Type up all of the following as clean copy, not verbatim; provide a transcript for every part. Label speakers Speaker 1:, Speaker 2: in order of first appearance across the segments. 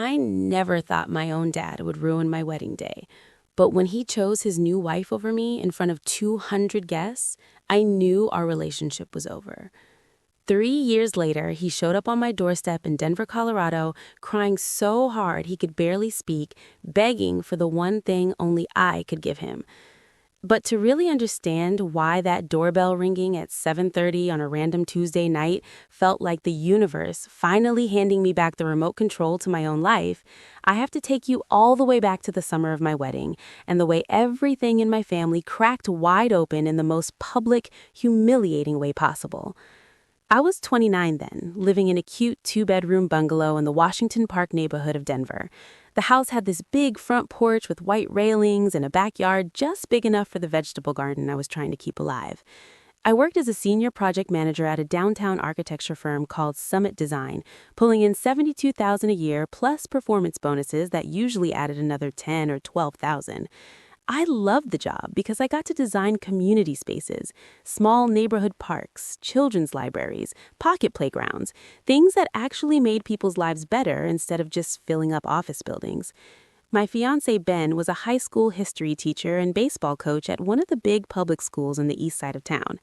Speaker 1: I never thought my own dad would ruin my wedding day. But when he chose his new wife over me in front of 200 guests, I knew our relationship was over. 3 years later, he showed up on my doorstep in Denver, Colorado, crying so hard he could barely speak, begging for the one thing only I could give him. But to really understand why that doorbell ringing at 7:30 on a random Tuesday night felt like the universe finally handing me back the remote control to my own life, I have to take you all the way back to the summer of my wedding and the way everything in my family cracked wide open in the most public, humiliating way possible. I was 29 then, living in a cute two-bedroom bungalow in the Washington Park neighborhood of Denver. The house had this big front porch with white railings and a backyard just big enough for the vegetable garden I was trying to keep alive. I worked as a senior project manager at a downtown architecture firm called Summit Design, pulling in $72,000 a year plus performance bonuses that usually added another $10,000 or $12,000. I loved the job because I got to design community spaces, small neighborhood parks, children's libraries, pocket playgrounds, things that actually made people's lives better instead of just filling up office buildings. My fiancé Ben was a high school history teacher and baseball coach at one of the big public schools on the east side of town.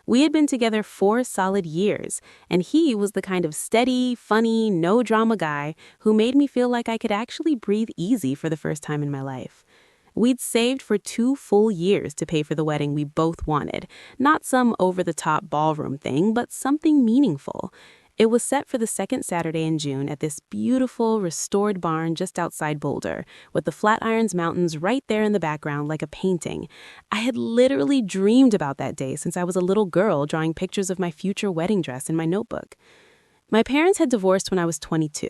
Speaker 1: We had been together 4 solid years, and he was the kind of steady, funny, no-drama guy who made me feel like I could actually breathe easy for the first time in my life. We'd saved for 2 full years to pay for the wedding we both wanted. Not some over-the-top ballroom thing, but something meaningful. It was set for the second Saturday in June at this beautiful, restored barn just outside Boulder, with the Flatirons Mountains right there in the background like a painting. I had literally dreamed about that day since I was a little girl drawing pictures of my future wedding dress in my notebook. My parents had divorced when I was 22.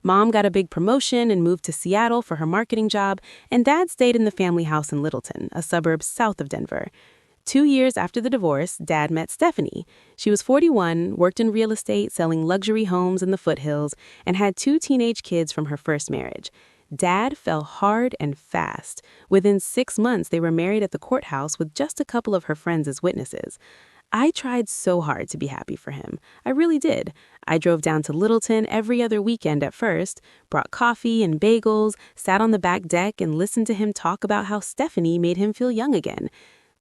Speaker 1: Mom got a big promotion and moved to Seattle for her marketing job, and Dad stayed in the family house in Littleton, a suburb south of Denver. 2 years after the divorce, Dad met Stephanie. She was 41, worked in real estate, selling luxury homes in the foothills, and had 2 teenage kids from her first marriage. Dad fell hard and fast. Within 6 months, they were married at the courthouse with just a couple of her friends as witnesses. I tried so hard to be happy for him. I really did. I drove down to Littleton every other weekend at first, brought coffee and bagels, sat on the back deck and listened to him talk about how Stephanie made him feel young again.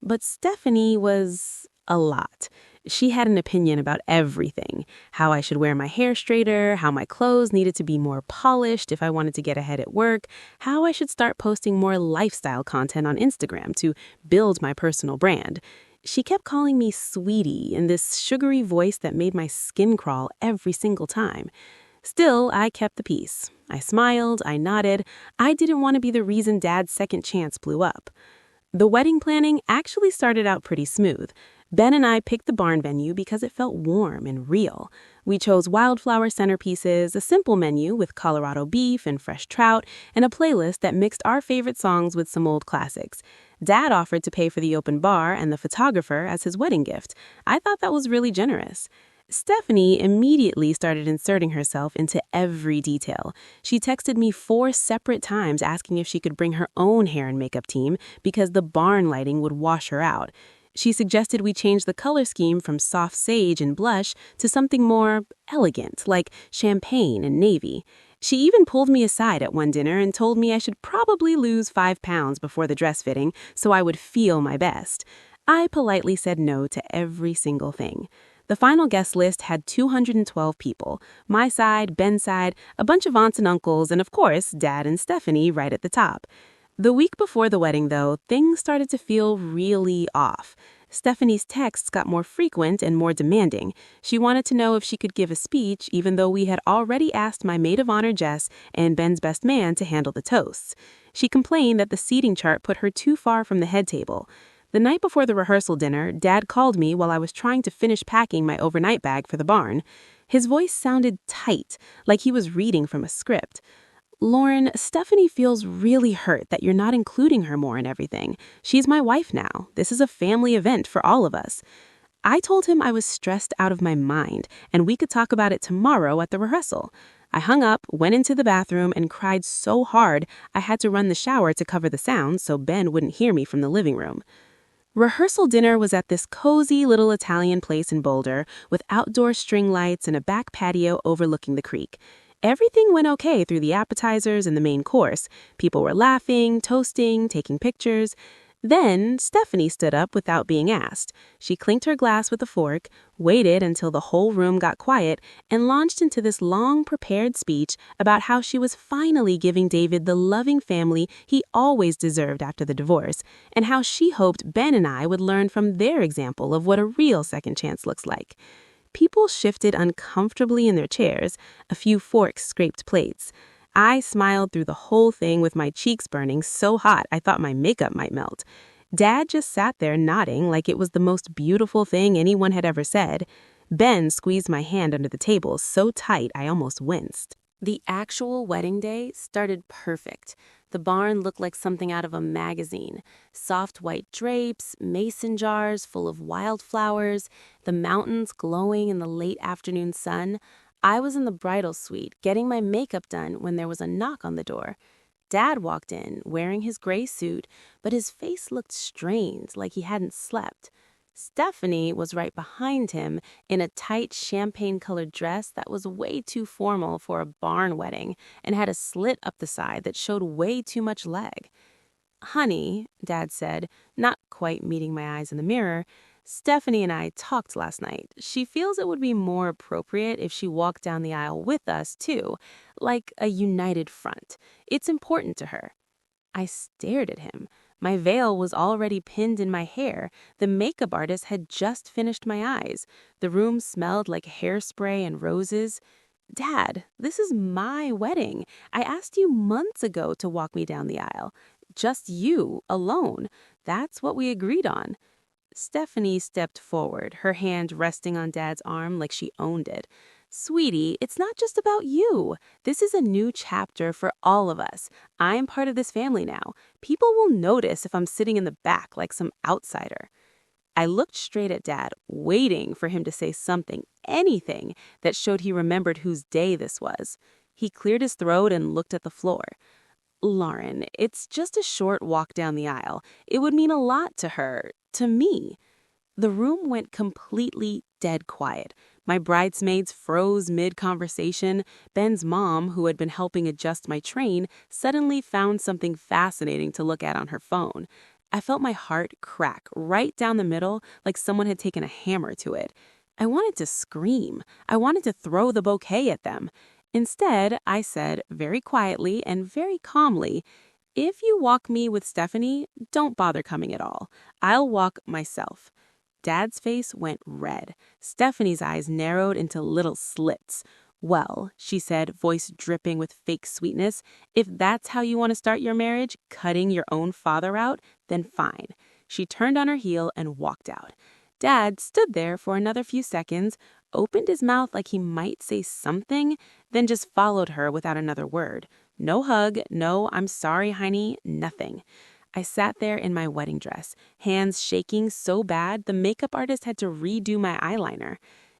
Speaker 1: But Stephanie was a lot. She had an opinion about everything. How I should wear my hair straighter, how my clothes needed to be more polished if I wanted to get ahead at work, how I should start posting more lifestyle content on Instagram to build my personal brand. She kept calling me sweetie in this sugary voice that made my skin crawl every single time. Still, I kept the peace. I smiled, I nodded. I didn't want to be the reason Dad's second chance blew up. The wedding planning actually started out pretty smooth. Ben and I picked the barn venue because it felt warm and real. We chose wildflower centerpieces, a simple menu with Colorado beef and fresh trout, and a playlist that mixed our favorite songs with some old classics. Dad offered to pay for the open bar and the photographer as his wedding gift. I thought that was really generous. Stephanie immediately started inserting herself into every detail. She texted me 4 separate times asking if she could bring her own hair and makeup team because the barn lighting would wash her out. She suggested we change the color scheme from soft sage and blush to something more elegant, like champagne and navy. She even pulled me aside at one dinner and told me I should probably lose 5 pounds before the dress fitting so I would feel my best. I politely said no to every single thing. The final guest list had 212 people. My side, Ben's side, a bunch of aunts and uncles, and of course, Dad and Stephanie right at the top. The week before the wedding, though, things started to feel really off. Stephanie's texts got more frequent and more demanding. She wanted to know if she could give a speech, even though we had already asked my maid of honor, Jess, and Ben's best man to handle the toasts. She complained that the seating chart put her too far from the head table. The night before the rehearsal dinner, Dad called me while I was trying to finish packing my overnight bag for the barn. His voice sounded tight, like he was reading from a script. "Lauren, Stephanie feels really hurt that you're not including her more in everything. She's my wife now. This is a family event for all of us." I told him I was stressed out of my mind, and we could talk about it tomorrow at the rehearsal. I hung up, went into the bathroom, and cried so hard I had to run the shower to cover the sound so Ben wouldn't hear me from the living room. Rehearsal dinner was at this cozy little Italian place in Boulder with outdoor string lights and a back patio overlooking the creek. Everything went okay through the appetizers and the main course. People were laughing, toasting, taking pictures. Then Stephanie stood up without being asked. She clinked her glass with a fork, waited until the whole room got quiet, and launched into this long prepared speech about how she was finally giving David the loving family he always deserved after the divorce, and how she hoped Ben and I would learn from their example of what a real second chance looks like. People shifted uncomfortably in their chairs. A few forks scraped plates. I smiled through the whole thing with my cheeks burning so hot I thought my makeup might melt. Dad just sat there nodding like it was the most beautiful thing anyone had ever said. Ben squeezed my hand under the table so tight I almost winced. The actual wedding day started perfect. The barn looked like something out of a magazine. Soft white drapes, mason jars full of wildflowers, the mountains glowing in the late afternoon sun. I was in the bridal suite getting my makeup done when there was a knock on the door. Dad walked in, wearing his gray suit, but his face looked strained, like he hadn't slept. Stephanie was right behind him in a tight champagne-colored dress that was way too formal for a barn wedding and had a slit up the side that showed way too much leg. "Honey," Dad said, not quite meeting my eyes in the mirror, "Stephanie and I talked last night. She feels it would be more appropriate if she walked down the aisle with us, too, like a united front. It's important to her." I stared at him. My veil was already pinned in my hair. The makeup artist had just finished my eyes. The room smelled like hairspray and roses. "Dad, this is my wedding. I asked you months ago to walk me down the aisle. Just you, alone. That's what we agreed on." Stephanie stepped forward, her hand resting on Dad's arm like she owned it. "Sweetie, it's not just about you. This is a new chapter for all of us. I'm part of this family now. People will notice if I'm sitting in the back like some outsider." I looked straight at Dad, waiting for him to say something, anything, that showed he remembered whose day this was. He cleared his throat and looked at the floor. "Lauren, it's just a short walk down the aisle. It would mean a lot to her, to me." The room went completely dead quiet. My bridesmaids froze mid-conversation. Ben's mom, who had been helping adjust my train, suddenly found something fascinating to look at on her phone. I felt my heart crack right down the middle like someone had taken a hammer to it. I wanted to scream. I wanted to throw the bouquet at them. Instead, I said very quietly and very calmly, "If you walk me with Stephanie, don't bother coming at all. I'll walk myself." Dad's face went red. Stephanie's eyes narrowed into little slits. "Well," she said, voice dripping with fake sweetness, "if that's how you want to start your marriage, cutting your own father out, then fine." She turned on her heel and walked out. Dad stood there for another few seconds, opened his mouth like he might say something, then just followed her without another word. No hug, no "I'm sorry, honey," nothing. I sat there in my wedding dress, hands shaking so bad the makeup artist had to redo my eyeliner.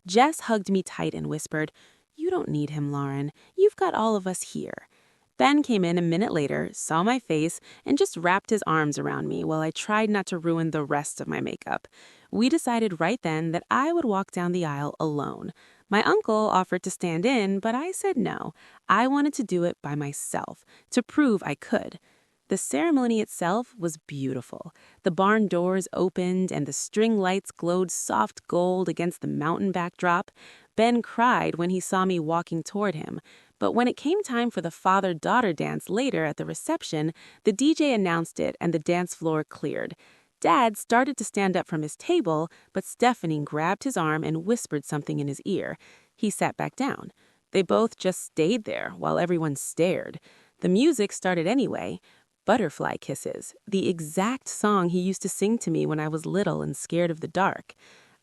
Speaker 1: Jess hugged me tight and whispered, "You don't need him, Lauren. You've got all of us here." Ben came in a minute later, saw my face, and just wrapped his arms around me while I tried not to ruin the rest of my makeup. We decided right then that I would walk down the aisle alone. My uncle offered to stand in, but I said no. I wanted to do it by myself, to prove I could. The ceremony itself was beautiful. The barn doors opened and the string lights glowed soft gold against the mountain backdrop. Ben cried when he saw me walking toward him. But when it came time for the father-daughter dance later at the reception, the DJ announced it and the dance floor cleared. Dad started to stand up from his table, but Stephanie grabbed his arm and whispered something in his ear. He sat back down. They both just stayed there while everyone stared. The music started anyway. Butterfly Kisses, the exact song he used to sing to me when I was little and scared of the dark.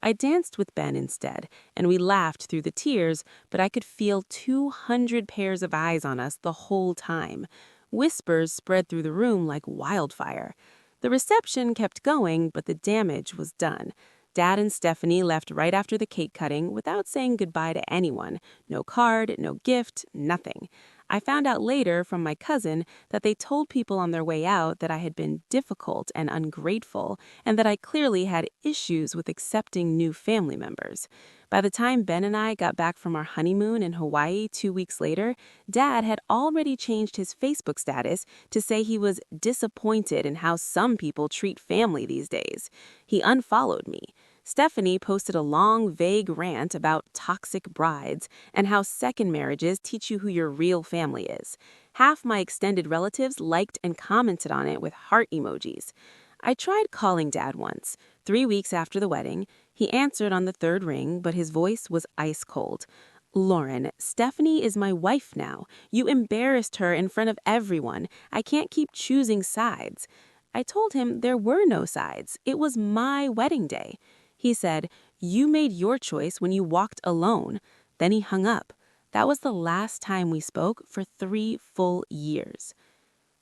Speaker 1: I danced with Ben instead, and we laughed through the tears, but I could feel 200 pairs of eyes on us the whole time. Whispers spread through the room like wildfire. The reception kept going, but the damage was done. Dad and Stephanie left right after the cake cutting without saying goodbye to anyone. No card, no gift, nothing. I found out later from my cousin that they told people on their way out that I had been difficult and ungrateful, and that I clearly had issues with accepting new family members. By the time Ben and I got back from our honeymoon in Hawaii 2 weeks later, Dad had already changed his Facebook status to say he was disappointed in how some people treat family these days. He unfollowed me. Stephanie posted a long, vague rant about toxic brides and how second marriages teach you who your real family is. Half my extended relatives liked and commented on it with heart emojis. I tried calling Dad once, 3 weeks after the wedding. He answered on the third ring, but his voice was ice cold. "Lauren, Stephanie is my wife now. You embarrassed her in front of everyone. I can't keep choosing sides." I told him there were no sides. It was my wedding day. He said, "You made your choice when you walked alone." Then he hung up. That was the last time we spoke for 3 full years.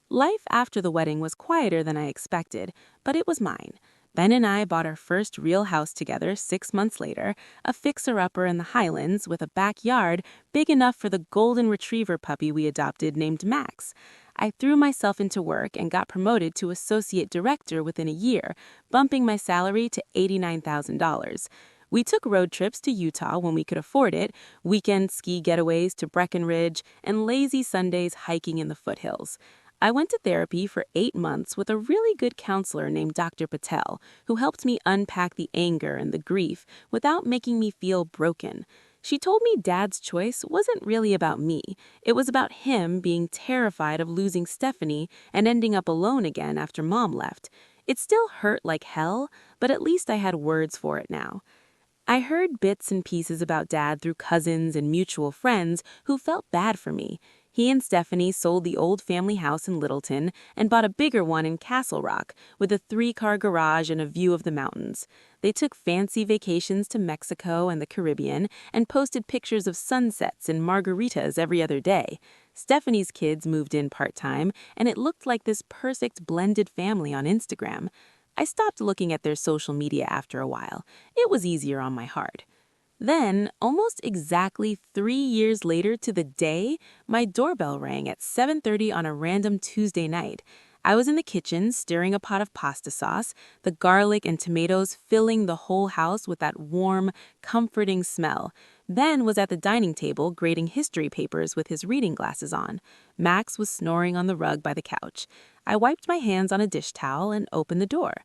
Speaker 1: Life after the wedding was quieter than I expected, but it was mine. Ben and I bought our first real house together 6 months later, a fixer-upper in the Highlands with a backyard big enough for the golden retriever puppy we adopted named Max. I threw myself into work and got promoted to associate director within a year, bumping my salary to $89,000. We took road trips to Utah when we could afford it, weekend ski getaways to Breckenridge, and lazy Sundays hiking in the foothills. I went to therapy for 8 months with a really good counselor named Dr. Patel, who helped me unpack the anger and the grief without making me feel broken. She told me Dad's choice wasn't really about me. It was about him being terrified of losing Stephanie and ending up alone again after Mom left. It still hurt like hell, but at least I had words for it now. I heard bits and pieces about Dad through cousins and mutual friends who felt bad for me. He and Stephanie sold the old family house in Littleton and bought a bigger one in Castle Rock with a 3-car garage and a view of the mountains. They took fancy vacations to Mexico and the Caribbean and posted pictures of sunsets and margaritas every other day. Stephanie's kids moved in part-time, and it looked like this perfect blended family on Instagram. I stopped looking at their social media after a while. It was easier on my heart. Then, almost exactly 3 years later to the day, my doorbell rang at 7:30 on a random Tuesday night. I was in the kitchen stirring a pot of pasta sauce, the garlic and tomatoes filling the whole house with that warm, comforting smell. Ben was at the dining table grading history papers with his reading glasses on. Max was snoring on the rug by the couch. I wiped my hands on a dish towel and opened the door.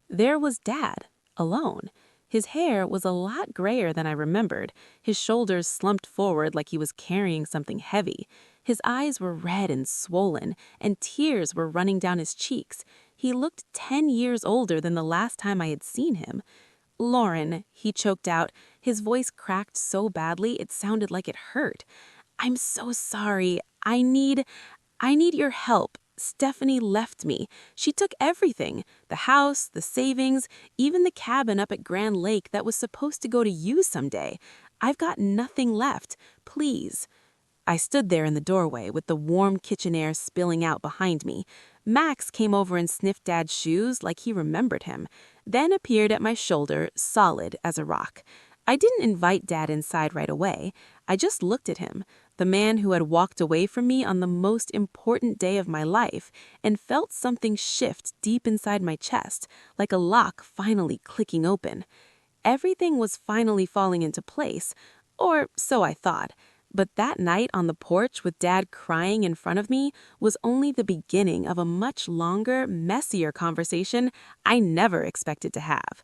Speaker 1: There was Dad, alone. His hair was a lot grayer than I remembered, his shoulders slumped forward like he was carrying something heavy. His eyes were red and swollen, and tears were running down his cheeks. He looked 10 years older than the last time I had seen him. "Lauren," he choked out, his voice cracked so badly it sounded like it hurt. "I'm so sorry. I need your help. Stephanie left me. She took everything. The house, the savings, even the cabin up at Grand Lake that was supposed to go to you someday. I've got nothing left. Please." I stood there in the doorway with the warm kitchen air spilling out behind me. Max came over and sniffed Dad's shoes like he remembered him, then appeared at my shoulder, solid as a rock. I didn't invite Dad inside right away. I just looked at him, the man who had walked away from me on the most important day of my life, and felt something shift deep inside my chest, like a lock finally clicking open. Everything was finally falling into place, or so I thought. But that night on the porch with Dad crying in front of me was only the beginning of a much longer, messier conversation I never expected to have.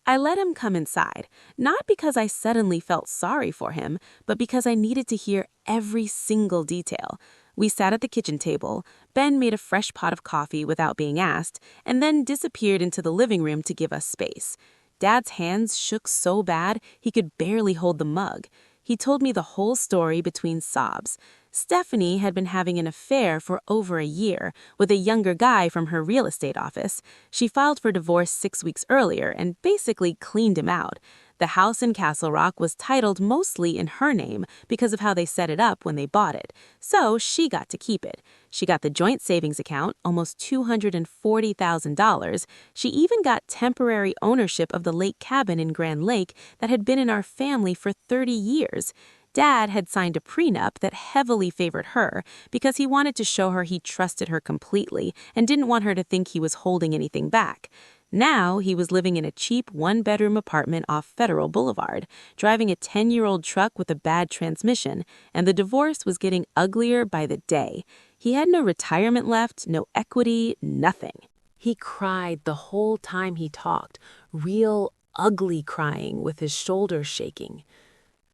Speaker 1: I let him come inside, not because I suddenly felt sorry for him, but because I needed to hear every single detail. We sat at the kitchen table. Ben made a fresh pot of coffee without being asked, and then disappeared into the living room to give us space. Dad's hands shook so bad he could barely hold the mug. He told me the whole story between sobs. Stephanie had been having an affair for over a year with a younger guy from her real estate office. She filed for divorce 6 weeks earlier and basically cleaned him out. The house in Castle Rock was titled mostly in her name because of how they set it up when they bought it, so she got to keep it. She got the joint savings account, almost $240,000. She even got temporary ownership of the lake cabin in Grand Lake that had been in our family for 30 years. Dad had signed a prenup that heavily favored her because he wanted to show her he trusted her completely and didn't want her to think he was holding anything back. Now he was living in a cheap one-bedroom apartment off Federal Boulevard, driving a 10-year-old truck with a bad transmission, and the divorce was getting uglier by the day. He had no retirement left, no equity, nothing. He cried the whole time he talked, real ugly crying with his shoulders shaking.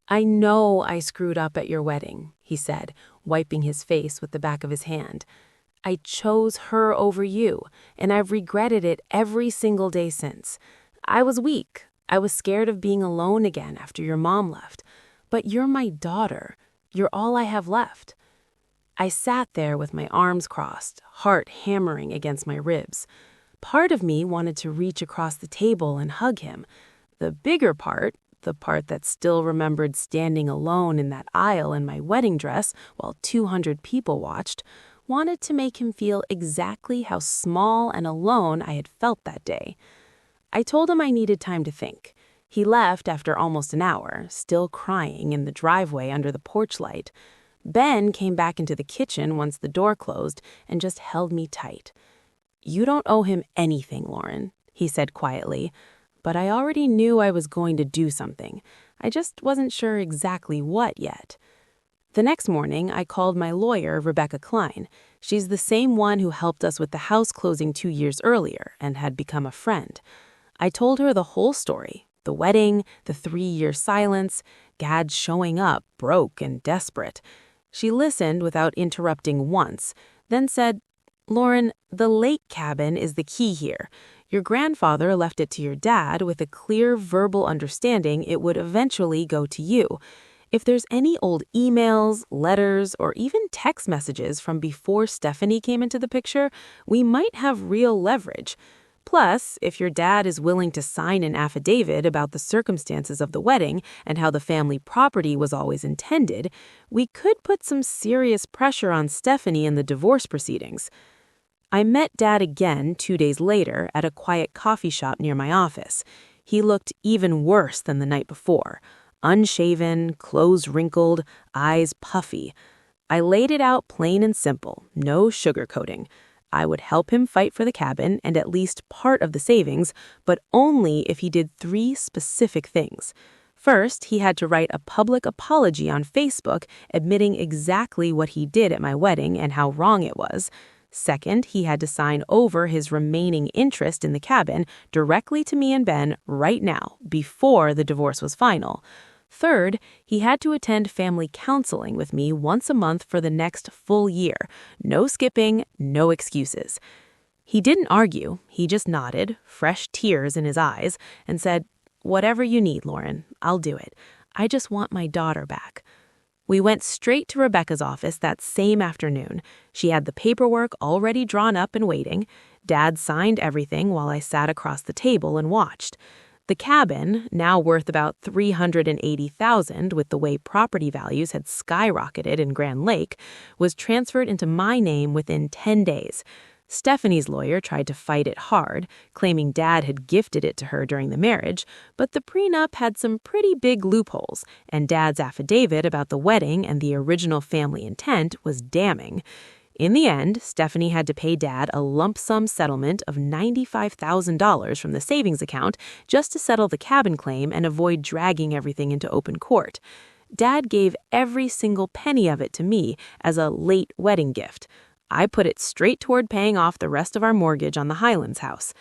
Speaker 1: "I know I screwed up at your wedding," he said, wiping his face with the back of his hand. "I chose her over you, and I've regretted it every single day since. I was weak. I was scared of being alone again after your mom left. But you're my daughter. You're all I have left." I sat there with my arms crossed, heart hammering against my ribs. Part of me wanted to reach across the table and hug him. The bigger part, the part that still remembered standing alone in that aisle in my wedding dress while 200 people watched, wanted to make him feel exactly how small and alone I had felt that day. I told him I needed time to think. He left after almost an hour, still crying in the driveway under the porch light. Ben came back into the kitchen once the door closed and just held me tight. "You don't owe him anything, Lauren," he said quietly, but I already knew I was going to do something. I just wasn't sure exactly what yet. The next morning, I called my lawyer, Rebecca Klein. She's the same one who helped us with the house closing 2 years earlier and had become a friend. I told her the whole story, the wedding, the 3-year silence, Gad showing up, broke and desperate. She listened without interrupting once, then said, "Lauren, the lake cabin is the key here. Your grandfather left it to your dad with a clear verbal understanding it would eventually go to you. If there's any old emails, letters, or even text messages from before Stephanie came into the picture, we might have real leverage. Plus, if your dad is willing to sign an affidavit about the circumstances of the wedding and how the family property was always intended, we could put some serious pressure on Stephanie in the divorce proceedings." I met Dad again 2 days later at a quiet coffee shop near my office. He looked even worse than the night before. Unshaven, clothes wrinkled, eyes puffy. I laid it out plain and simple, no sugarcoating. I would help him fight for the cabin and at least part of the savings, but only if he did 3 specific things. First, he had to write a public apology on Facebook admitting exactly what he did at my wedding and how wrong it was. Second, he had to sign over his remaining interest in the cabin directly to me and Ben right now, before the divorce was final. Third, he had to attend family counseling with me once a month for the next full year. No skipping, no excuses. He didn't argue. He just nodded, fresh tears in his eyes, and said, "Whatever you need, Lauren, I'll do it. I just want my daughter back." We went straight to Rebecca's office that same afternoon. She had the paperwork already drawn up and waiting. Dad signed everything while I sat across the table and watched. The cabin, now worth about $380,000 with the way property values had skyrocketed in Grand Lake, was transferred into my name within 10 days. Stephanie's lawyer tried to fight it hard, claiming Dad had gifted it to her during the marriage, but the prenup had some pretty big loopholes, and Dad's affidavit about the wedding and the original family intent was damning. In the end, Stephanie had to pay Dad a lump sum settlement of $95,000 from the savings account just to settle the cabin claim and avoid dragging everything into open court. Dad gave every single penny of it to me as a late wedding gift. I put it straight toward paying off the rest of our mortgage on the Highlands house.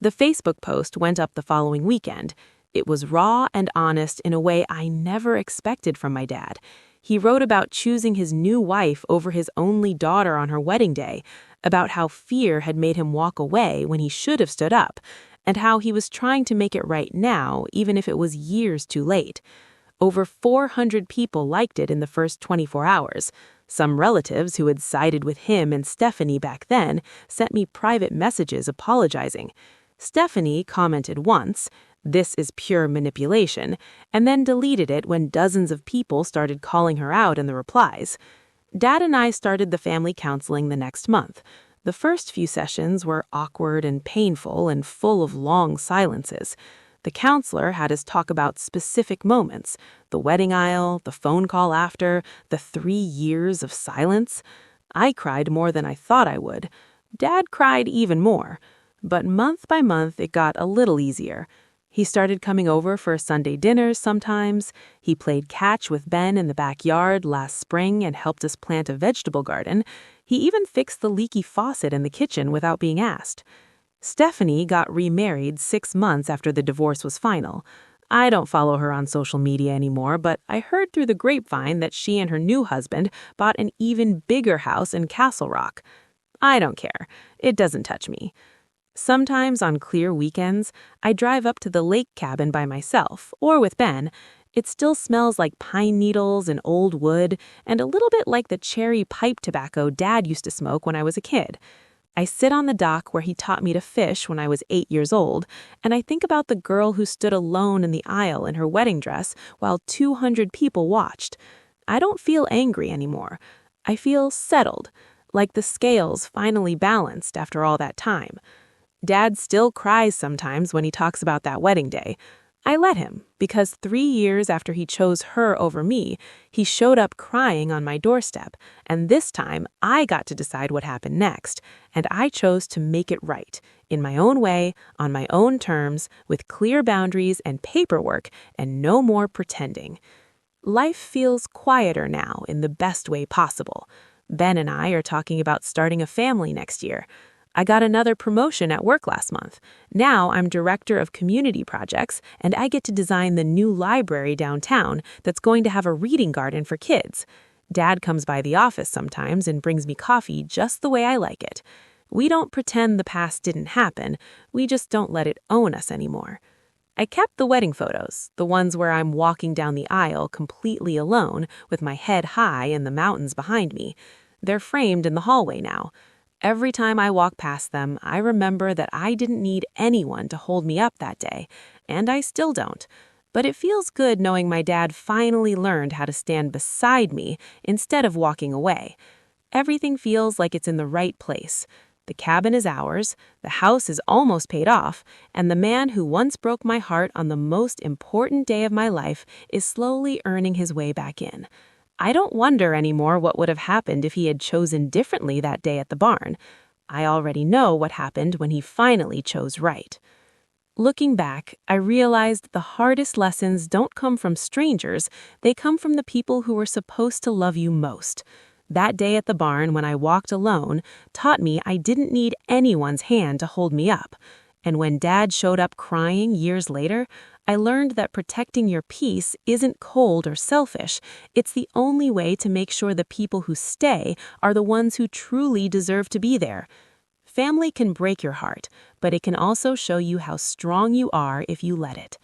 Speaker 1: The Facebook post went up the following weekend. It was raw and honest in a way I never expected from my dad. He wrote about choosing his new wife over his only daughter on her wedding day, about how fear had made him walk away when he should have stood up, and how he was trying to make it right now, even if it was years too late. Over 400 people liked it in the first 24 hours. Some relatives who had sided with him and Stephanie back then sent me private messages apologizing. Stephanie commented once, "This is pure manipulation," and then deleted it when dozens of people started calling her out in the replies. Dad and I started the family counseling the next month. The first few sessions were awkward and painful and full of long silences.
Speaker 2: The counselor had us talk about specific moments: the wedding aisle, the phone call after, the 3 years of silence. I cried more than I thought I would. Dad cried even more. But month by month, it got a little easier. He started coming over for Sunday dinners sometimes. He played catch with Ben in the backyard last spring and helped us plant a vegetable garden. He even fixed the leaky faucet in the kitchen without being asked. Stephanie got remarried 6 months after the divorce was final. I don't follow her on social media anymore, but I heard through the grapevine that she and her new husband bought an even bigger house in Castle Rock. I don't care. It doesn't touch me. Sometimes on clear weekends, I drive up to the lake cabin by myself, or with Ben. It still smells like pine needles and old wood, and a little bit like the cherry pipe tobacco Dad used to smoke when I was a kid. I sit on the dock where he taught me to fish when I was 8 years old, and I think about the girl who stood alone in the aisle in her wedding dress while 200 people watched. I don't feel angry anymore. I feel settled, like the scales finally balanced after all that time. Dad still cries sometimes when he talks about that wedding day. I let him, because 3 years after he chose her over me, he showed up crying on my doorstep, and this time I got to decide what happened next, and I chose to make it right, in my own way, on my own terms, with clear boundaries and paperwork, and no more pretending. Life feels quieter now in the best way possible. Ben and I are talking about starting a family next year. I got another promotion at work last month. Now I'm director of community projects, and I get to design the new library downtown that's going to have a reading garden for kids. Dad comes by the office sometimes and brings me coffee just the way I like it. We don't pretend the past didn't happen. We just don't let it own us anymore. I kept the wedding photos, the ones where I'm walking down the aisle completely alone with my head high and the mountains behind me. They're framed in the hallway now. Every time I walk past them, I remember that I didn't need anyone to hold me up that day, and I still don't. But it feels good knowing my dad finally learned how to stand beside me instead of walking away. Everything feels like it's in the right place. The cabin is ours, the house is almost paid off, and the man who once broke my heart on the most important day of my life is slowly earning his way back in. I don't wonder anymore what would have happened if he had chosen differently that day at the barn. I already know what happened when he finally chose right. Looking back, I realized the hardest lessons don't come from strangers, they come from the people who were supposed to love you most. That day at the barn when I walked alone taught me I didn't need anyone's hand to hold me up. And when Dad showed up crying years later, I learned that protecting your peace isn't cold or selfish. It's the only way to make sure the people who stay are the ones who truly deserve to be there. Family can break your heart, but it can also show you how strong you are if you let it.